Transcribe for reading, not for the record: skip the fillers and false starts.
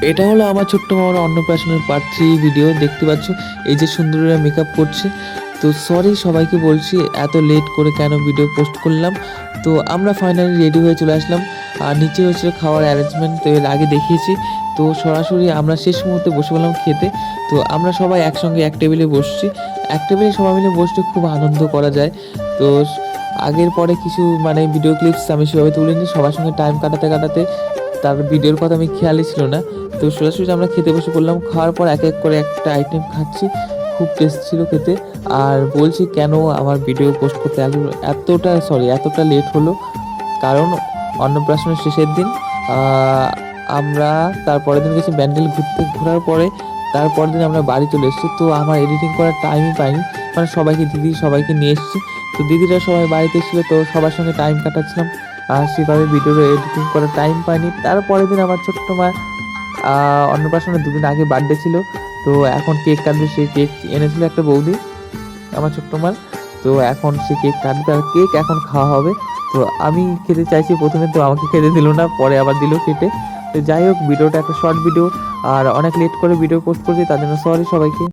এটা হলো আমার ছোট্ট মামার অন্নপ্রাশনের পার্ট 3 ভিডিও। দেখতে পাচ্ছ এই যে সুন্দরীরা মেকআপ করছে। তো সরি সবাইকে বলছি এত লেট করে কেন ভিডিও পোস্ট করলাম। তো আমরা ফাইনালি রেডি হয়ে চলে আসলাম। আর নিচে হচ্ছে খাওয়ার অ্যারেঞ্জমেন্ট, তো এর আগে দেখিয়েছি। তো সরাসরি আমরা শেষ মুহূর্তে বসে পড়লাম খেতে। তো আমরা সবাই একসঙ্গে এক টেবিলে বসছি। এক টেবিলে সবাই মিলে বসলে খুব আনন্দ করা যায়। তো আগের পরে কিছু মানে ভিডিও ক্লিপস আমি সেভাবে তুলিনি, সবার সঙ্গে টাইম কাটাতে কাটাতে তার ভিডিওর কথা আমি খেয়ালই ছিল না। তো সোজাসুজি আমরা খেতে বসে পড়লাম। খাওয়ার পর এক এক করে একটা আইটেম খাচ্ছি, খুব টেস্ট ছিল খেতে। আর বলছি কেন আমার ভিডিও পোস্ট করতে এতটা লেট হলো, কারণ অন্নপ্রাশনের শেষের দিন আমরা তারপরের দিন গেছি ব্যান্ডেল ঘোরার পরে তারপরের দিন আমরা বাড়ি চলে এসেছি। তো আমার এডিটিং করার টাইমই পাইনি, মানে সবাইকে নিয়ে এসেছি। তো দিদিরা সবাই বাড়িতে ছিল, তো সবার সঙ্গে টাইম কাটাচ্ছিলাম। আর সেভাবে ভিডিওর এডিটিং করার টাইম পাইনি। তারপরের দিন আমার ছোট্ট মা অন্নপ্রাশনের 2 দিন আগে বার্থডে ছিল। তো এখন কেক কাটবে, সেই কেক এনেছিল একটা বৌদি আমার ছোট্ট মার। তো এখন সে কেক কাটবে আর কেক এখন খাওয়া হবে। তো আমি খেতে চাইছি প্রথমে, তো আমাকে খেতে দিল না, পরে আবার দিল কেটে। তো যাই হোক, ভিডিওটা একটা শর্ট ভিডিও আর অনেক লেট করে ভিডিও পোস্ট করছি, তার জন্য সরি সবাইকে।